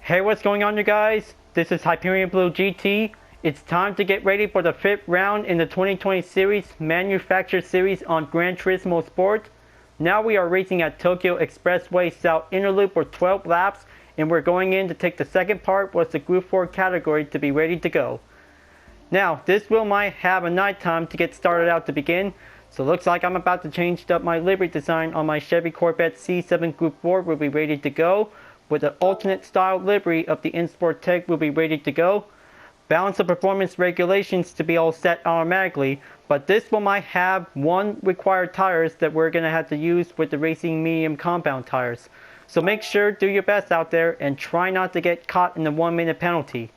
Hey, what's going on, you guys? This is Hyperion-Blue-GT. It's time to get ready for the 5th round in the 2020 series Manufacturer Series on Gran Turismo Sport. Now we are racing at Tokyo Expressway South Inner Loop for 12 laps, and we're going in to take the second part, was the Group 4 category, to be ready to go. Now, this wheel might have a nighttime to get started out to begin, so looks like I'm about to change up my livery design on my Chevy Corvette C7 Group 4. Will be ready to go. With the alternate style livery of the InSport Tech will be ready to go. Balance of performance regulations to be all set automatically, but this one might have one required tires that we're going to have to use with the Racing Medium compound tires. So make sure, do your best out there, and try not to get caught in the 1-minute penalty.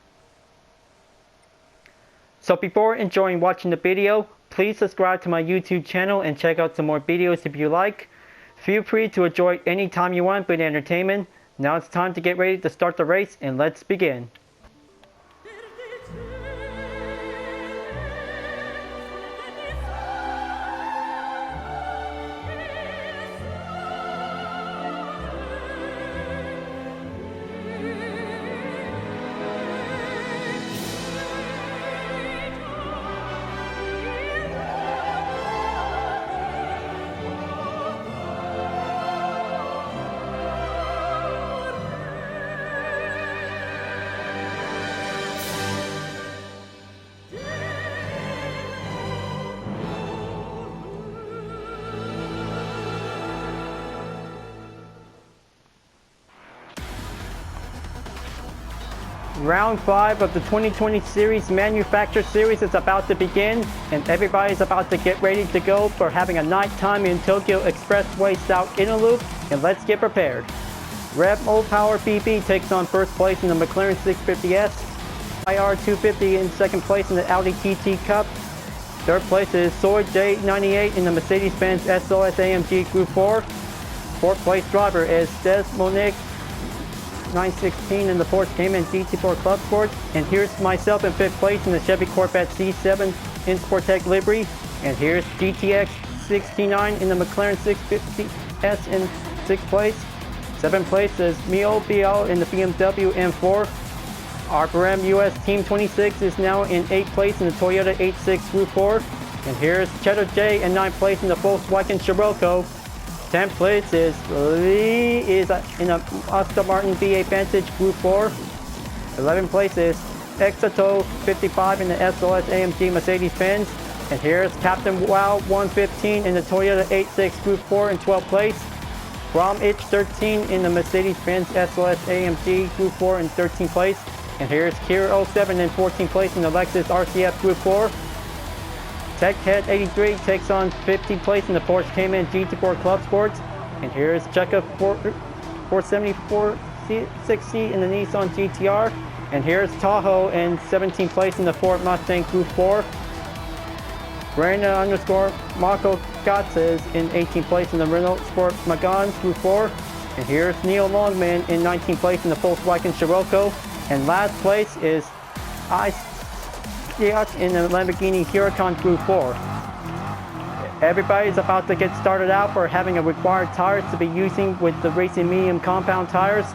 So before enjoying watching the video, please subscribe to my YouTube channel and check out some more videos if you like. Feel free to enjoy any time you want with entertainment. Now it's time to get ready to start the race, and let's begin. Round 5 of the 2020 series Manufacturer Series is about to begin, and everybody's about to get ready to go for having a night time in Tokyo Expressway South Inner Loop, and let's get prepared. Rev Old Power BB takes on first place in the McLaren 650S, IR 250 in second place in the Audi TT Cup, third place is Soy J98 in the Mercedes-Benz SLS AMG Group 4, fourth place driver is Des Monique 916 in the Porsche Cayman GT4 Club Sport, and here's myself in 5th place in the Chevy Corvette C7 InSport Tech livery, and here's GTX 69 in the McLaren 650S in 6th place. 7th place is Mio BL in the BMW M4. RPM US Team 26 is now in 8th place in the Toyota 86 Group 4, and here's Cheddar J in 9th place in the Volkswagen Scirocco. 10th place is Lee in a Aston Martin V8 Vantage Group 4. 11th place is Exato 55 in the SLS AMG Mercedes-Benz. And here's Captain Wow 115 in the Toyota 86 Group 4 in 12th place. Brom Itch 13 in the Mercedes-Benz SLS AMG Group 4 in 13th place. And here's Kira 07 in 14th place in the Lexus RCF Group 4. TechHead 83 takes on 15th place in the Porsche Cayman GT4 Club Sports. And here's Cheka 474 6C in the Nissan GTR. And here's Tahoe in 17th place in the Ford Mustang Group 4. Brandon underscore Marco Gatz is in 18th place in the Renault Sport Megane Group 4. And here's Neil Longman in 19th place in the Volkswagen Scirocco. And last place is in the Lamborghini Huracan Group 4. Everybody's about to get started out for having a required tires to be using with the Racing Medium compound tires,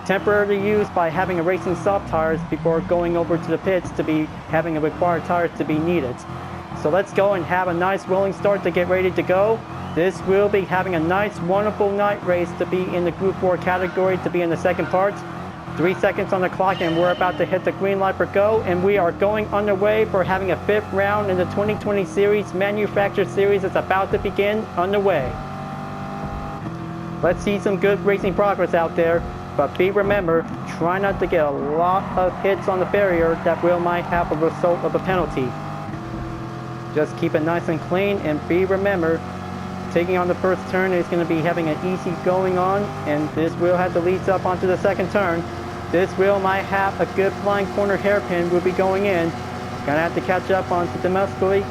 temporarily used by having a Racing soft tires before going over to the pits to be having a required tires to be needed. So let's go and have a nice rolling start to get ready to go. This will be having a nice wonderful night race to be in the Group 4 category, to be in the second part. 3 seconds on the clock, and we're about to hit the green light for go, and we are going underway for having a 5th round in the 2020 series Manufacturer Series is about to begin underway. Let's see some good racing progress out there, but remember, try not to get a lot of hits on the barrier that might have a result of a penalty. Just keep it nice and clean, and remember, taking on the first turn is going to be having an easy going on, and this wheel has to lead up onto the second turn. This wheel might have a good flying corner hairpin. Will be going in. Gonna have to catch up onto domestically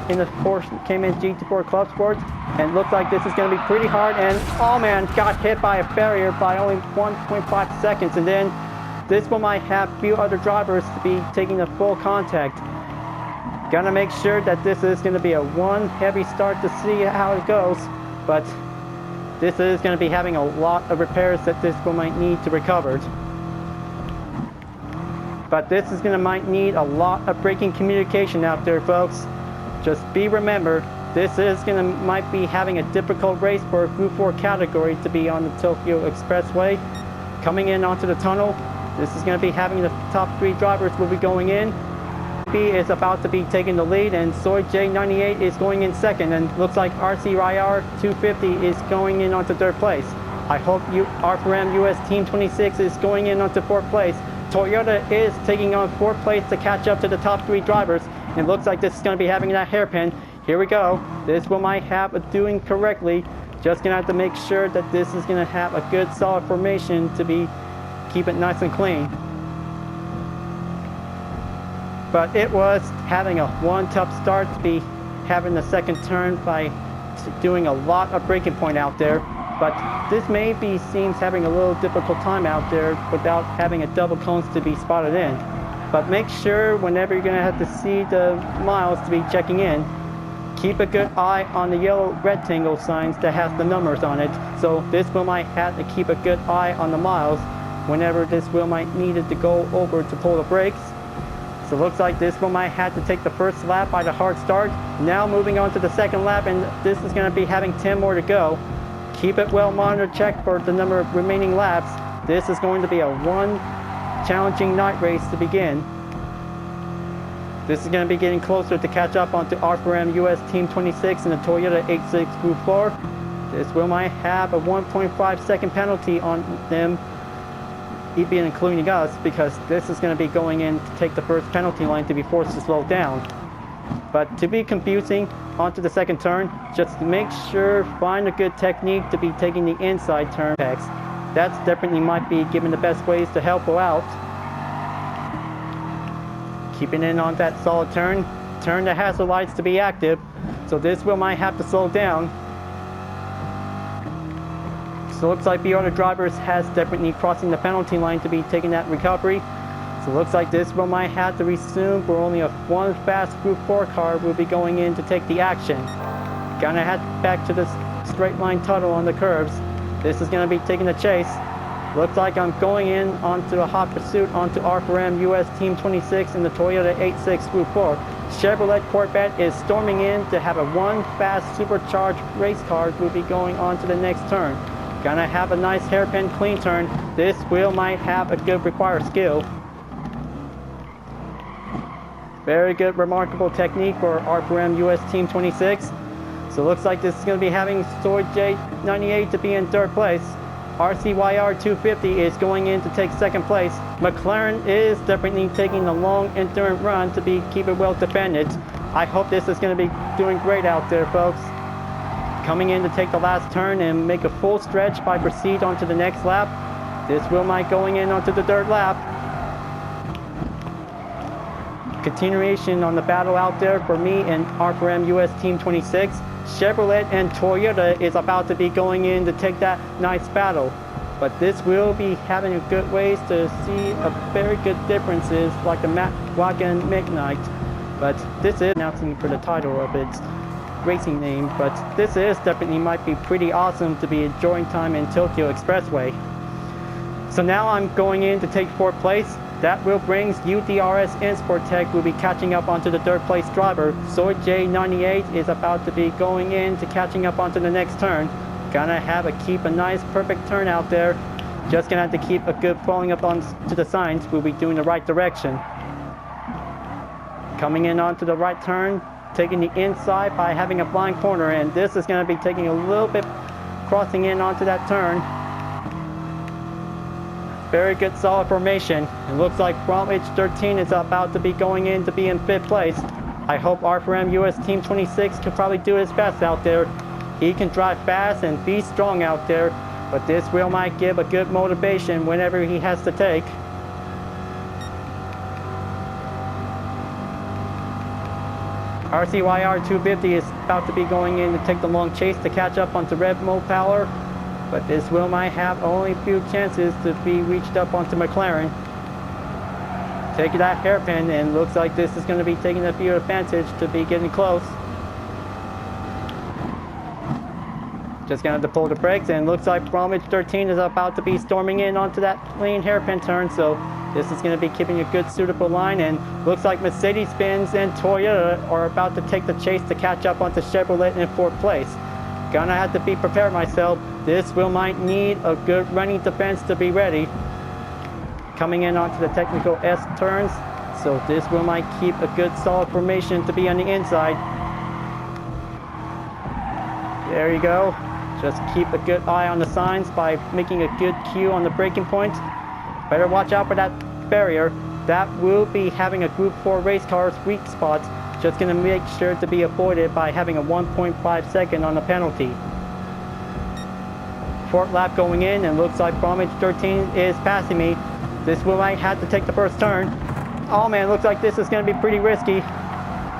in the Porsche Cayman GT4 Club Sports, and looks like this is gonna be pretty hard. And oh man, got hit by a barrier by only 1.5 seconds. And then this one might have a few other drivers to be taking the full contact. Gonna make sure that this is gonna be a one heavy start to see how it goes, but this is going to be having a lot of repairs that this one might need to recover. But this is going to might need a lot of braking communication out there, folks. Just be remembered, this is going to might be having a difficult race for a Group 4 category to be on the Tokyo Expressway. Coming in onto the tunnel, this is going to be having the top 3 drivers will be going in. B is about to be taking the lead, and Soy J98 is going in second, and looks like RCYR 250 is going in onto 3rd place. I hope R4M US Team 26 is going in onto 4th place. Toyota is taking on 4th place to catch up to the top 3 drivers. It looks like this is going to be having that hairpin. Here we go. This will might have a doing correctly. Just going to have to make sure that this is going to have a good solid formation to keep it nice and clean. But it was having a one tough start to be having the second turn by doing a lot of braking point out there. But this maybe seems having a little difficult time out there without having a double cones to be spotted in. But make sure whenever you're going to have to see the miles to be checking in, keep a good eye on the yellow rectangle signs that has the numbers on it. So this wheel might have to keep a good eye on the miles whenever this wheel might needed to go over to pull the brakes. So it looks like this wheel might have to take the first lap by the hard start. Now moving on to the second lap, and this is going to be having 10 more to go. Keep it well monitored, check for the number of remaining laps. This is going to be a one challenging night race to begin. This is going to be getting closer to catch up onto R4M US Team 26 and the Toyota 86 Group 4. This will might have a 1.5 second penalty on them, even including us, because this is going to be going in to take the first penalty line to be forced to slow down. But to be confusing, onto the second turn, just make sure, find a good technique to be taking the inside turn packs. That's definitely might be given the best ways to help her out. Keeping in on that solid turn the hazard lights to be active, so this wheel might have to slow down. So it looks like the other drivers has definitely crossing the penalty line to be taking that recovery. So it looks like this wheel might have to resume for only one fast Group 4 car will be going in to take the action. Gonna head back to this straight line tunnel on the curves. This is gonna be taking the chase. Looks like I'm going in onto a hot pursuit onto R4M US Team 26 in the Toyota 86 Group 4. Chevrolet Corvette is storming in to have a one fast supercharged race car will be going on to the next turn. Gonna have a nice hairpin clean turn. This wheel might have a good required skill. Very good, remarkable technique for R4M US Team 26. So it looks like this is going to be having Soy J98 to be in 3rd place. RCYR 250 is going in to take 2nd place. McLaren is definitely taking a long endurance run to keep it well defended. I hope this is going to be doing great out there, folks. Coming in to take the last turn and make a full stretch by proceed onto the next lap. This wheel might going in onto the 3rd lap. Continuation on the battle out there for me and R4M US Team 26. Chevrolet and Toyota is about to be going in to take that nice battle. But this will be having a good ways to see a very good differences like the Wagon Midnight. But this is announcing for the title of its racing name. But this is definitely might be pretty awesome to be enjoying time in Tokyo Expressway. So now I'm going in to take 4th place. That will bring UDRS and Sportec will be catching up onto the 3rd place driver. Soy J98 is about to be going in to catching up onto the next turn. Gonna have keep a nice perfect turn out there. Just gonna have to keep a good following up on to the signs. We'll be doing the right direction. Coming in onto the right turn, taking the inside by having a blind corner, and this is gonna be taking a little bit crossing in onto that turn. Very good solid formation. It looks like Bromwich 13 is about to be going in to be in 5th place. I hope R4M US Team 26 can probably do his best out there. He can drive fast and be strong out there, but this wheel might give a good motivation whenever he has to take. RCYR 250 is about to be going in to take the long chase to catch up onto Red Mo Power. But this wheel might have only a few chances to be reached up onto McLaren. Taking that hairpin, and looks like this is going to be taking a few advantage to be getting close. Just gonna have to pull the brakes, and it looks like Bromwich 13 is about to be storming in onto that clean hairpin turn, so this is gonna be keeping a good suitable line, and looks like Mercedes-Benz and Toyota are about to take the chase to catch up onto Chevrolet in 4th place. Gonna have to be prepared myself. This might need a good running defense to be ready. Coming in onto the technical S turns, so this might keep a good solid formation to be on the inside. There you go. Just keep a good eye on the signs by making a good cue on the braking point. Better watch out for that barrier. That will be having a Group 4 race car's weak spot. Just going to make sure to be avoided by having a 1.5 second on the penalty. 4th lap going in, and looks like Bromwich 13 is passing me. This might have to take the first turn. Oh man, looks like this is going to be pretty risky.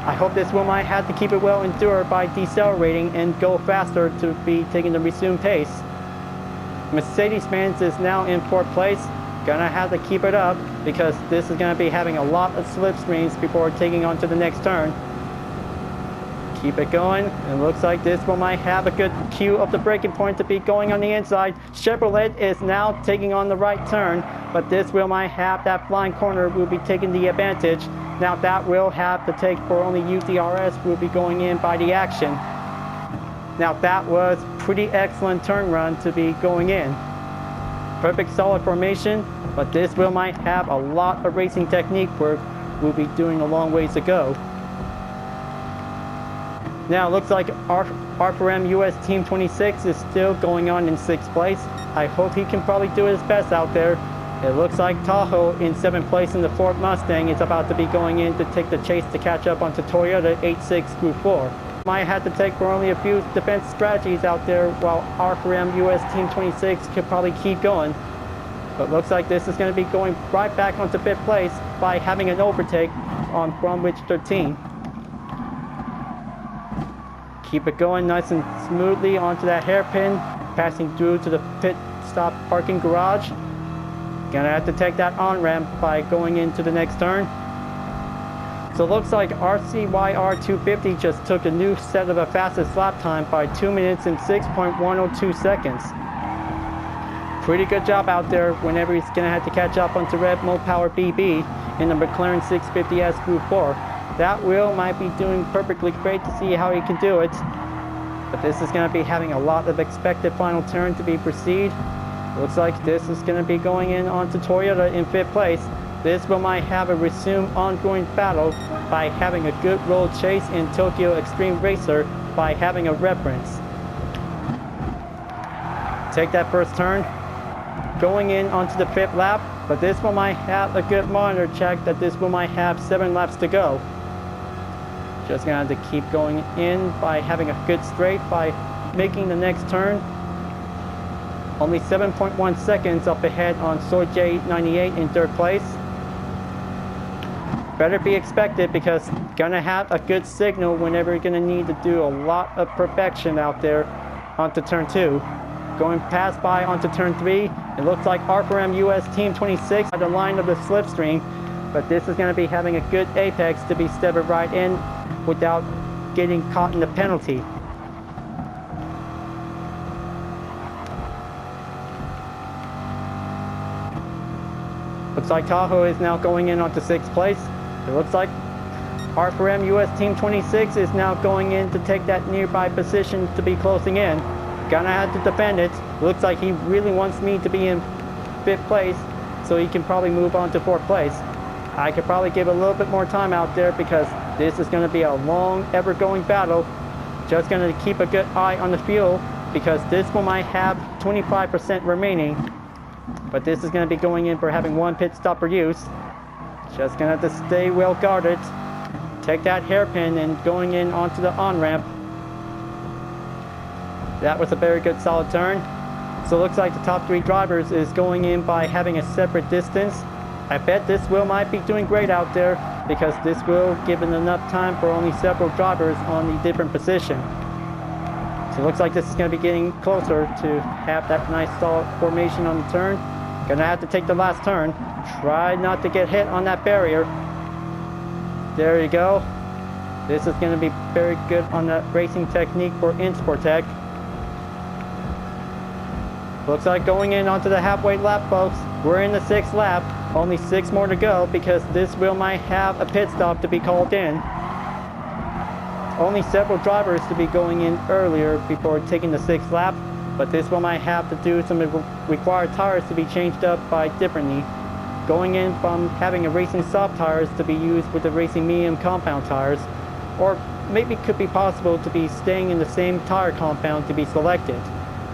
I hope this might have to keep it well endured by decelerating and go faster to be taking the resumed pace. Mercedes-Benz is now in 4th place. Gonna have to keep it up because this is gonna be having a lot of slipstreams before taking on to the next turn. Keep it going. It looks like this might have a good cue of the braking point to be going on the inside. Chevrolet is now taking on the right turn, but this might have that flying corner will be taking the advantage. Now that will have to take for only UDRS will be going in by the action. Now that was pretty excellent turn run to be going in. Perfect solid formation, but this might have a lot of racing technique work we'll be doing a long ways to go. Now it looks like R4M US Team 26 is still going on in 6th place. I hope he can probably do his best out there. It looks like Tahoe in 7th place in the Ford Mustang is about to be going in to take the chase to catch up onto Toyota 86 Group 4. Might have to take for only a few defense strategies out there while R4M US Team 26 could probably keep going. But looks like this is going to be going right back onto 5th place by having an overtake on Bromwich 13. Keep it going nice and smoothly onto that hairpin, passing through to the pit stop parking garage. Gonna have to take that on-ramp by going into the next turn. So it looks like RCYR 250 just took a new set of a fastest lap time by 2 minutes and 6.102 seconds. Pretty good job out there whenever he's gonna have to catch up onto Red Power BB in the McLaren 650S Group 4. That wheel might be doing perfectly great to see how he can do it. But this is gonna be having a lot of expected final turn to be proceed. Looks like this is going to be going in onto Toyota in 5th place. This might have a resumed ongoing battle by having a good road chase in Tokyo Extreme Racer by having a reference. Take that first turn. Going in onto the 5th lap, but this might have a good monitor check that this might have 7 laps to go. Just going to have to keep going in by having a good straight by making the next turn. Only 7.1 seconds up ahead on Soy J98 in 3rd place. Better be expected because gonna have a good signal whenever you're gonna need to do a lot of perfection out there onto turn 2. Going past by onto turn 3, it looks like R4M US Team 26 at the line of the slipstream, but this is gonna be having a good apex to be stepping right in without getting caught in the penalty. Looks like Tahoe is now going in onto 6th place. It looks like R4M US Team 26 is now going in to take that nearby position to be closing in. Gonna have to defend it. Looks like he really wants me to be in 5th place so he can probably move on to 4th place. I could probably give a little bit more time out there because this is going to be a long, ever-going battle. Just going to keep a good eye on the fuel because this one might have 25% remaining. But this is going to be going in for having 1 pit stop per use. Just going to have to stay well guarded. Take that hairpin and going in onto the on-ramp. That was a very good solid turn. So it looks like the top 3 drivers is going in by having a separate distance. I bet this wheel might be doing great out there because this wheel given enough time for only several drivers on the different position. So it looks like this is going to be getting closer to have that nice solid formation on the turn. Gonna have to take the last turn. Try not to get hit on that barrier. There you go. This is going to be very good on the racing technique for Insportec. Looks like going in onto the halfway lap, folks. We're in the 6th lap. Only 6 more to go because this wheel might have a pit stop to be called in. Only several drivers to be going in earlier before taking the 6th lap, but this wheel might have to do some required tires to be changed up by differently. Going in from having a racing soft tires to be used with the racing medium compound tires, or maybe it could be possible to be staying in the same tire compound to be selected.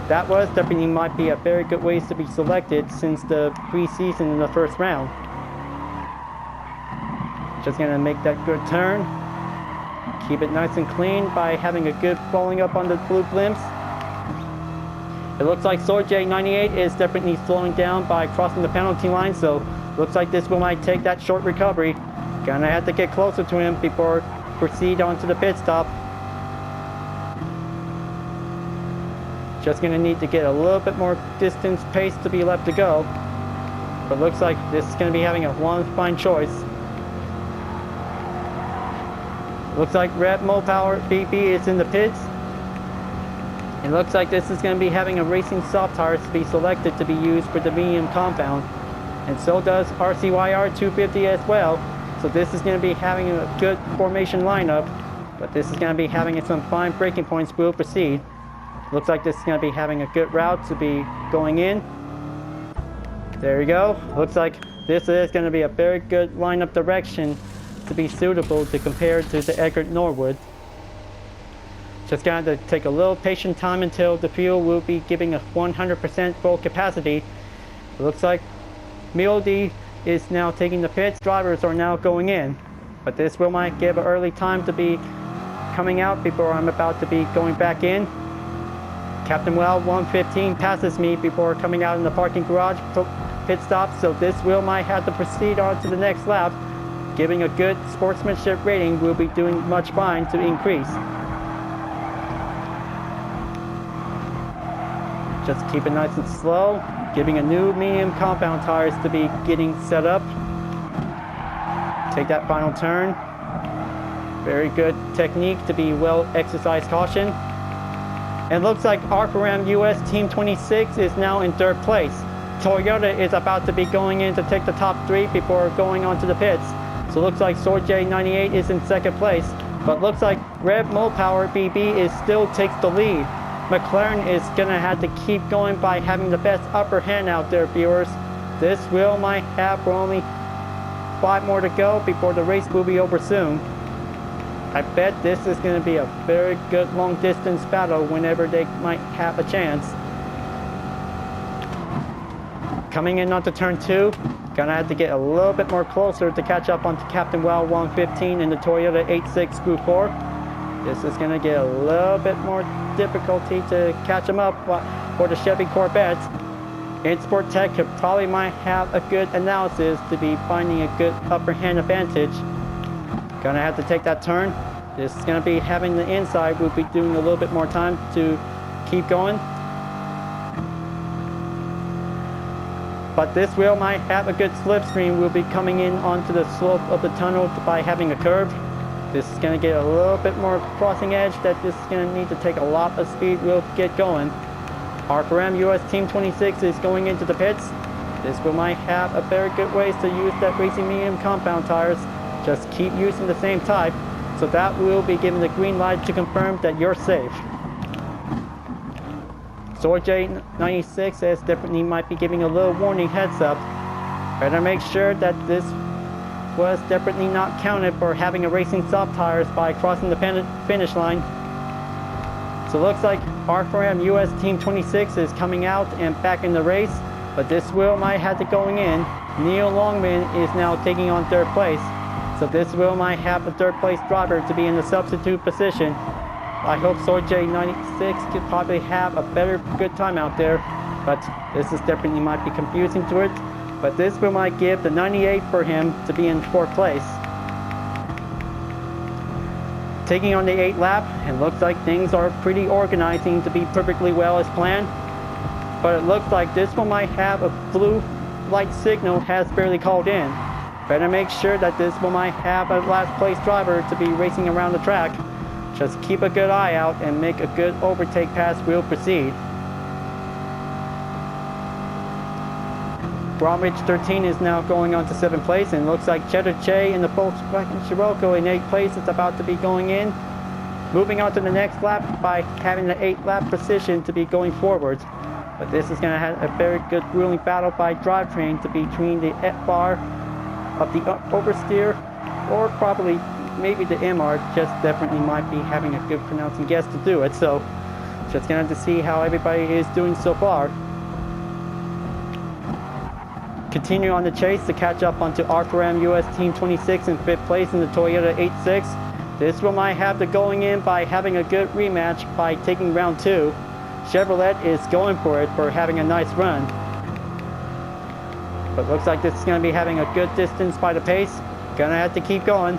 That was definitely might be a very good ways to be selected since the preseason in the 1st round. Just gonna make that good turn. Keep it nice and clean by having a good falling up on the blue blimps. It looks like Sorj98 is definitely slowing down by crossing the penalty line, so looks like this one might take that short recovery. Gonna have to get closer to him before proceed on to the pit stop. Just gonna need to get a little bit more distance pace to be left to go. But looks like this is gonna be having a one fine choice. Looks like Red Power BP is in the pits. It looks like this is gonna be having a racing soft tires to be selected to be used for the medium compound. And so does RCYR 250 as well. So this is gonna be having a good formation lineup, but this is gonna be having some fine braking points will proceed. Looks like this is going to be having a good route to be going in. There you go. Looks like this is going to be a very good lineup direction to be suitable to compare to the Eggert Norwood. Just going to take a little patient time until the fuel will be giving a 100% full capacity. It looks like Mildy is now taking the pits. Drivers are now going in. But this will might give an early time to be coming out before I'm about to be going back in. Captain Well 115 passes me before coming out in the parking garage pit stop, so this wheel might have to proceed on to the next lap. Giving a good sportsmanship rating will be doing much fine to increase. Just keep it nice and slow, giving a new medium compound tires to be getting set up. Take that final turn. Very good technique to be well exercised caution. And looks like Hyperion US Team 26 is now in 3rd place. Toyota is about to be going in to take the top 3 before going on to the pits. So looks like Sorj98 is in 2nd place. But looks like Red Power BB is still takes the lead. McLaren is gonna have to keep going by having the best upper hand out there, viewers. This wheel might have only 5 more to go before the race will be over soon. I bet this is going to be a very good long distance battle whenever they might have a chance. Coming in onto turn 2, gonna have to get a little bit more closer to catch up onto Captain Well 115 in the Toyota 86 Group 4. This is going to get a little bit more difficulty to catch him up for the Chevy Corvette. Insport Tech could probably might have a good analysis to be finding a good upper hand advantage. Gonna have to take that turn. This is gonna be having the inside. We'll be doing a little bit more time to keep going. But this wheel might have a good slipstream. We'll be coming in onto the slope of the tunnel by having a curve. This is gonna get a little bit more crossing edge that this is gonna need to take a lot of speed. We'll get going. Hyperion US Team 26 is going into the pits. This wheel might have a very good ways to use that racing medium compound tires. Just keep using the same type, so that will be given the green light to confirm that you're safe. Sorj96 as definitely might be giving a little warning heads up. Better make sure that this was definitely not counted for having a racing soft tires by crossing the finish line. So it looks like Hyperion US Team 26 is coming out and back in the race, but this wheel might have to going in. Neil Longman is now taking on 3rd place. So this wheel might have a 3rd place driver to be in the substitute position. I hope Sorj96 could probably have a better good time out there, but this is definitely might be confusing to it. But this wheel might give the 98 for him to be in 4th place. Taking on the 8th lap, and looks like things are pretty organizing to be perfectly well as planned. But it looks like this one might have a blue light signal has barely called in. Better make sure that this one might have a last place driver to be racing around the track. Just keep a good eye out and make a good overtake pass will proceed. Bromwich 13 is now going on to 7th place, and looks like Cheddar Che in the Volkswagen Scirocco in 8th place is about to be going in. Moving on to the next lap by having the 8 lap position to be going forwards. But this is going to have a very good grueling battle by drivetrain to between the F-bar of the oversteer, or probably maybe the MR just definitely might be having a good pronouncing guess to do it. So just going to have to see how everybody is doing so far. Continue on the chase to catch up onto R4M US Team 26 in 5th place in the Toyota 86. This one might have the going in by having a good rematch by taking round 2. Chevrolet is going for it for having a nice run. But looks like this is going to be having a good distance by the pace. Gonna have to keep going.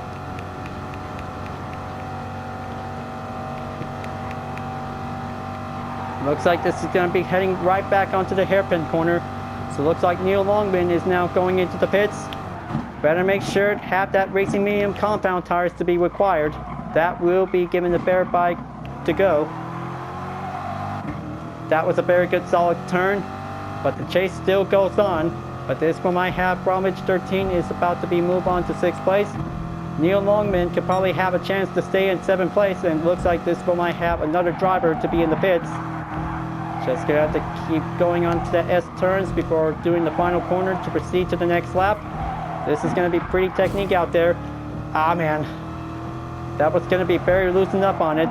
Looks like this is going to be heading right back onto the hairpin corner. So looks like Neil Longman is now going into the pits. Better make sure to have that racing medium compound tires to be required. That will be given the fair bike to go. That was a very good solid turn, but the chase still goes on. But this one might have Bromwich 13 is about to be moved on to 6th place. Neil Longman could probably have a chance to stay in 7th place, and looks like this one might have another driver to be in the pits. Just gonna have to keep going on to the S turns before doing the final corner to proceed to the next lap. This is gonna be pretty technique out there. Ah man, that was gonna be very loosened up on it.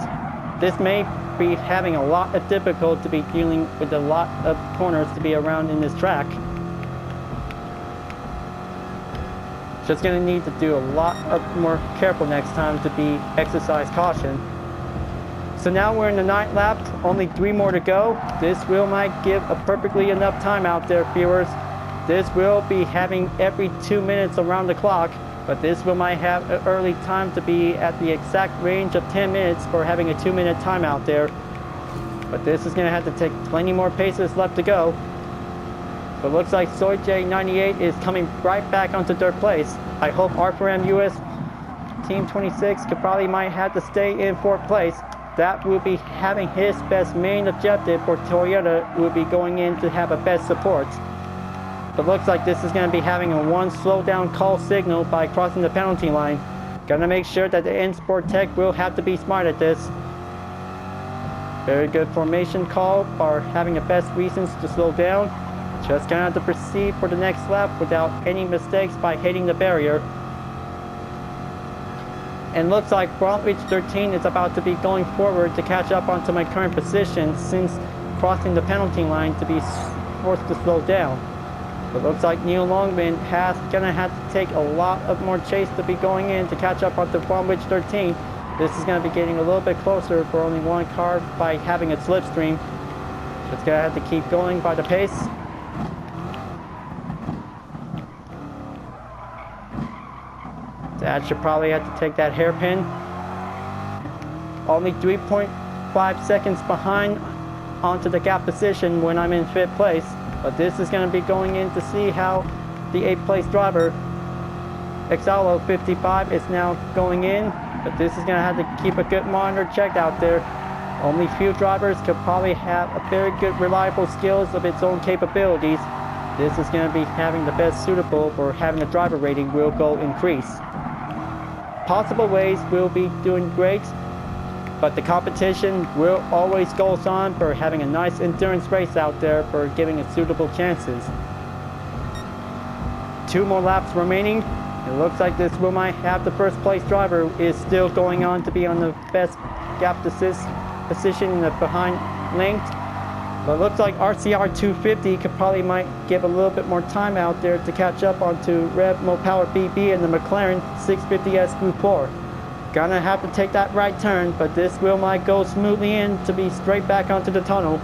This may be having a lot of difficulty to be dealing with a lot of corners to be around in this track. Just gonna need to do a lot of more careful next time to be exercise caution. So now we're in the 9th lap, only 3 more to go. This will might give a perfectly enough time out there, viewers. This will be having every 2 minutes around the clock, but this will might have an early time to be at the exact range of 10 minutes for having a 2-minute time out there. But this is gonna have to take plenty more paces left to go. But looks like Soy J98 is coming right back onto 3rd place. I hope R4M US Team 26 could probably might have to stay in 4th place. That will be having his best main objective for Toyota will be going in to have a best support. But looks like this is going to be having a 1 slow down call signal by crossing the penalty line. Gonna make sure that the N-Sport Tech will have to be smart at this. Very good formation call for having the best reasons to slow down. Just gonna have to proceed for the next lap without any mistakes by hitting the barrier. And looks like Bromwich 13 is about to be going forward to catch up onto my current position since crossing the penalty line to be forced to slow down. But looks like Neil Longman has gonna have to take a lot of more chase to be going in to catch up onto Bromwich 13. This is gonna be getting a little bit closer for only 1 car by having a slipstream. Just gonna have to keep going by the pace. That should probably have to take that hairpin. Only 3.5 seconds behind onto the gap position when I'm in 5th place. But this is going to be going in to see how the 8th place driver, Exalo 55, is now going in. But this is going to have to keep a good monitor checked out there. Only few drivers could probably have a very good reliable skills of its own capabilities. This is going to be having the best suitable for having the driver rating will go increase. Possible ways will be doing great, but the competition will always go on for having a nice endurance race out there for giving it suitable chances. 2 more laps remaining. It looks like this will might have the 1st place driver is still going on to be on the best gap assist position in the behind lane. But it looks like RCR 250 could probably might give a little bit more time out there to catch up onto Rev Mo Power BB and the McLaren 650S Group 4. Gonna have to take that right turn, but this will might go smoothly in to be straight back onto the tunnel.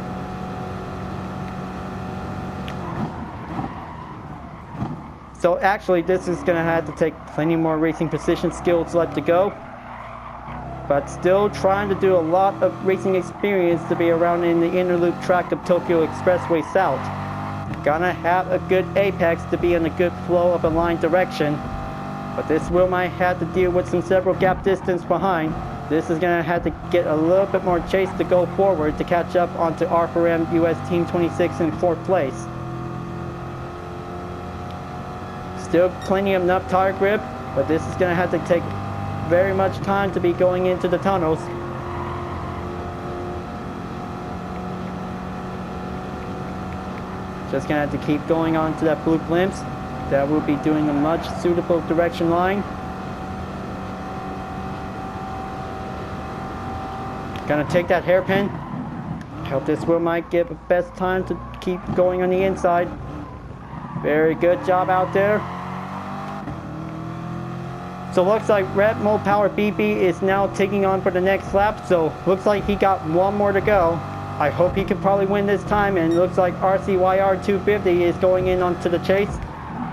So actually this is gonna have to take plenty more racing position skills left to go. But still trying to do a lot of racing experience to be around in the inner loop track of Tokyo Expressway South. Gonna have a good apex to be in a good flow of a line direction. But this will might have to deal with some several gap distance behind. This is gonna have to get a little bit more chase to go forward to catch up onto R4M US Team 26 in 4th place. Still plenty of enough tire grip, but this is going to have to take very much time to be going into the tunnels. Just going to have to keep going on to that blue glimpse. That will be doing a much suitable direction line. Gonna take that hairpin. Hope this will might give the best time to keep going on the inside. Very good job out there. So looks like Red Bull Power BP is now taking on for the next lap. So looks like he got one more to go. I hope he can probably win this time, and looks like RCYR 250 is going in onto the chase.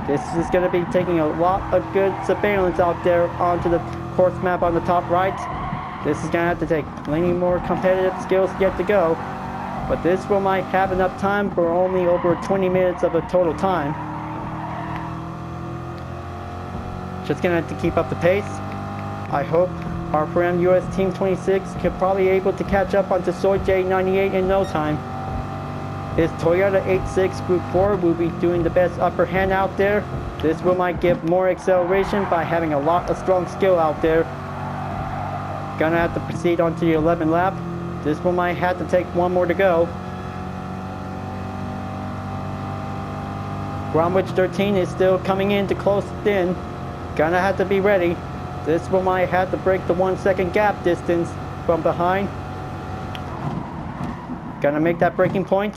This is going to be taking a lot of good surveillance out there onto the course map on the top right. This is going to have to take plenty more competitive skills yet to go, but this will might have enough time for only over 20 minutes of a total time. Just going to have to keep up the pace. I hope our friend US Team 26 could probably able to catch up onto Soy J98 in no time. His Toyota 86 Group 4 will be doing the best upper hand out there. This will might give more acceleration by having a lot of strong skill out there. Gonna have to proceed on to the 11th lap. This one might have to take one more to go. Gromwich 13 is still coming in to close in. Gonna have to be ready. This one might have to break the 1 second gap distance from behind. Gonna make that breaking point.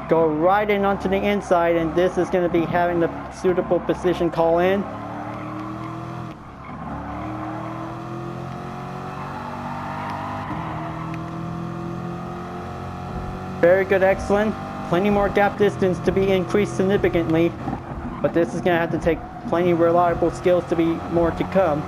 Go right in onto the inside, and this is gonna be having the suitable position call in. Very good, excellent. Plenty more gap distance to be increased significantly, but this is going to have to take plenty reliable skills to be more to come.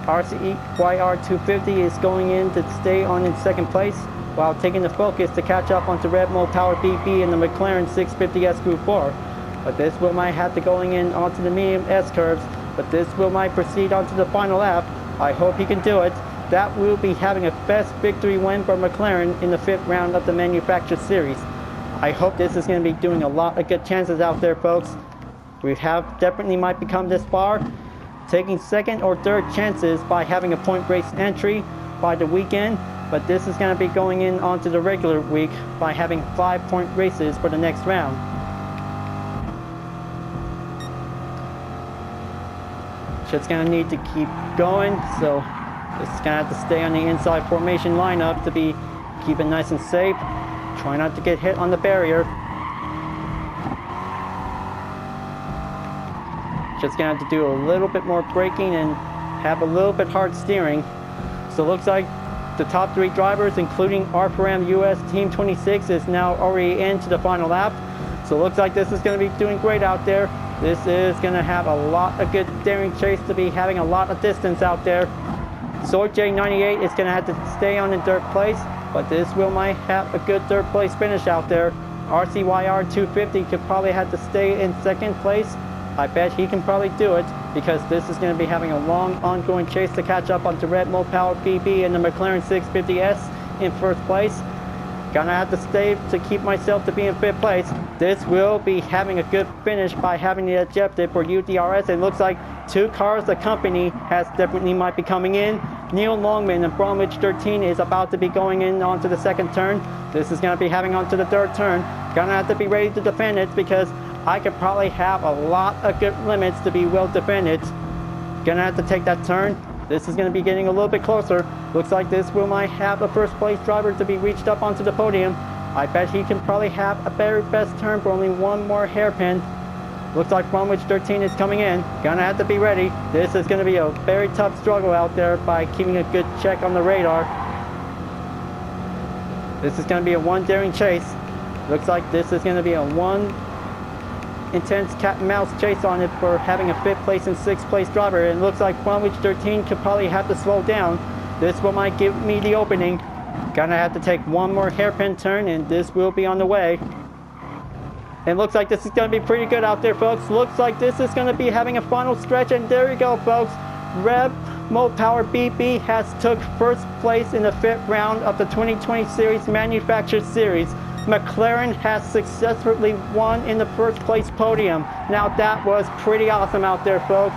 RCYR 250 is going in to stay on in second place, while taking the focus to catch up onto Red Bull Power BP and the McLaren 650S Group 4. But this will might have to going in onto the medium S curves, but this will might proceed onto the final lap. I hope he can do it. That will be having a best victory win for McLaren in the 5th round of the Manufacturer Series. I hope this is going to be doing a lot of good chances out there, folks. We have definitely might become this far, taking 2nd or 3rd chances by having a point race entry by the weekend, but this is going to be going in onto the regular week by having 5-point races for the next round. Just gonna need to keep going, so it's gonna have to stay on the inside formation lineup to be keeping nice and safe. Try not to get hit on the barrier. Just gonna have to do a little bit more braking and have a little bit hard steering. So it looks like the top 3 drivers, including R4M US Team 26, is now already into the final lap. So it looks like this is gonna be doing great out there. This is going to have a lot of good daring chase to be having a lot of distance out there. Soy J98 is going to have to stay on in 3rd place, but this will might have a good 3rd place finish out there. RCYR 250 could probably have to stay in 2nd place. I bet he can probably do it, because this is going to be having a long ongoing chase to catch up onto Red Bull Power BP and the McLaren 650S in 1st place. Gonna have to stay to keep myself to be in 5th place. This will be having a good finish by having the objective for UDRS. It looks like 2 cars the company has definitely might be coming in. Neil Longman and Bromwich 13 is about to be going in onto the 2nd turn. This is gonna be having onto the 3rd turn. Gonna have to be ready to defend it, because I could probably have a lot of good limits to be well defended. Gonna have to take that turn. This is going to be getting a little bit closer. Looks like this will might have a 1st place driver to be reached up onto the podium. I bet he can probably have a very best turn for only one more hairpin. Looks like Bromwich 13 is coming in. Gonna have to be ready. This is going to be a very tough struggle out there by keeping a good check on the radar. This is going to be a 1 daring chase. Looks like this is going to be a 1 intense cat and mouse chase on it for having a 5th place and 6th place driver. And it looks like Bromwich 13 could probably have to slow down. This one might give me the opening. Gonna have to take one more hairpin turn, and this will be on the way. And looks like this is gonna be pretty good out there, folks. Looks like this is gonna be having a final stretch, and there you go, folks. Red Mopower BB has took first place in the 5th round of the 2020 Series Manufacturer Series. McLaren has successfully won in the first place podium. Now that was pretty awesome out there, folks.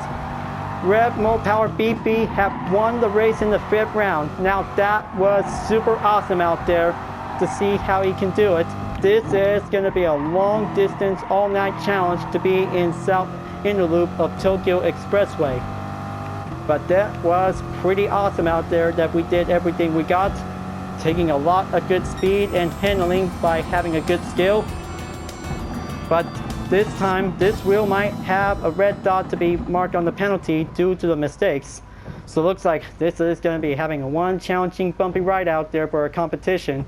Rev Mopower BB have won the race in the 5th round. Now that was super awesome out there to see how he can do it. This is going to be a long distance all night challenge to be in South Inner Loop of Tokyo Expressway. But that was pretty awesome out there that we did everything we got, taking a lot of good speed and handling by having a good skill. But this time, this wheel might have a red dot to be marked on the penalty due to the mistakes. So it looks like this is going to be having one challenging bumpy ride out there for a competition.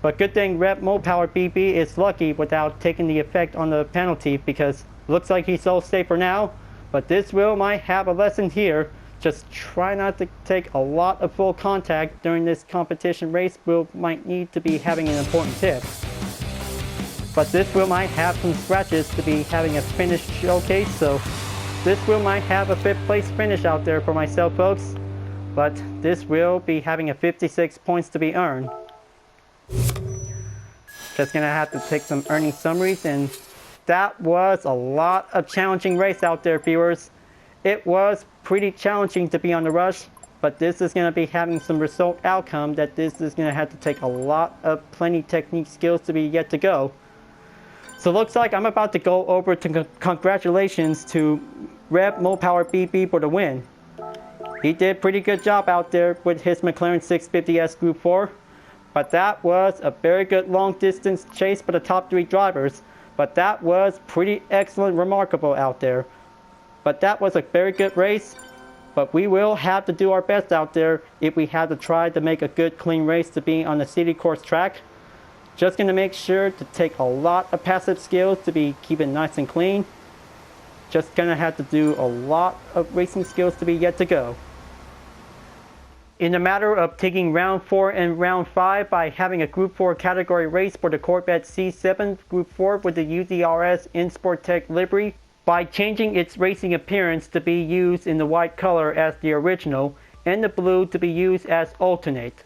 But good thing Rev Mopower BB is lucky without taking the effect on the penalty, because it looks like he's so safe for now. But this wheel might have a lesson here. Just try not to take a lot of full contact during this competition race. Wheel might need to be having an important tip. But this wheel might have some scratches to be having a finish showcase, so this wheel might have a 5th place finish out there for myself, folks. But this will be having a 56 points to be earned. Just gonna have to take some earning summaries, and that was a lot of challenging race out there, viewers. It was pretty challenging to be on the rush, but this is going to be having some result outcome that this is going to have to take a lot of plenty technique skills to be yet to go. So looks like I'm about to go over to congratulations to Rev Mopower BB for the win. He did pretty good job out there with his McLaren 650S Group 4, but that was a very good long distance chase for the top 3 drivers. But that was pretty excellent, remarkable out there. But that was a very good race. But we will have to do our best out there if we have to try to make a good clean race to be on the city course track. Just going to make sure to take a lot of passive skills to be keeping nice and clean. Just going to have to do a lot of racing skills to be yet to go. In the matter of taking round 4 and round 5 by having a Group 4 category race for the Corvette C7 Group 4 with the UDRS InSportTech livery, by changing its racing appearance to be used in the white color as the original and the blue to be used as alternate.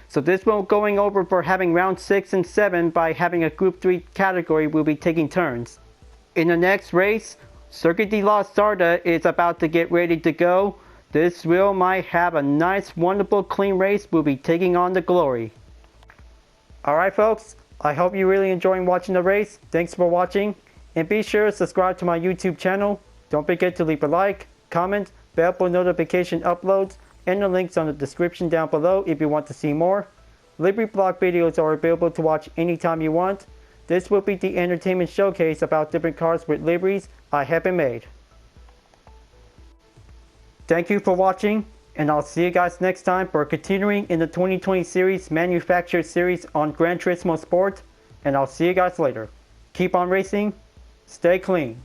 So this one going over for having round 6 and 7 by having a Group 3 category will be taking turns. In the next race, Circuit de la Sarda is about to get ready to go. This wheel might have a nice, wonderful, clean race. We'll be taking on the glory. Alright folks, I hope you're really enjoying watching the race. Thanks for watching. And be sure to subscribe to my YouTube channel. Don't forget to leave a like, comment, bell for notification uploads, and the links on the description down below if you want to see more. Livery blog videos are available to watch anytime you want. This will be the entertainment showcase about different cars with liveries I have been made. Thank you for watching, and I'll see you guys next time for continuing in the 2020 Series Manufacturer Series on Gran Turismo Sport, and I'll see you guys later. Keep on racing, stay clean.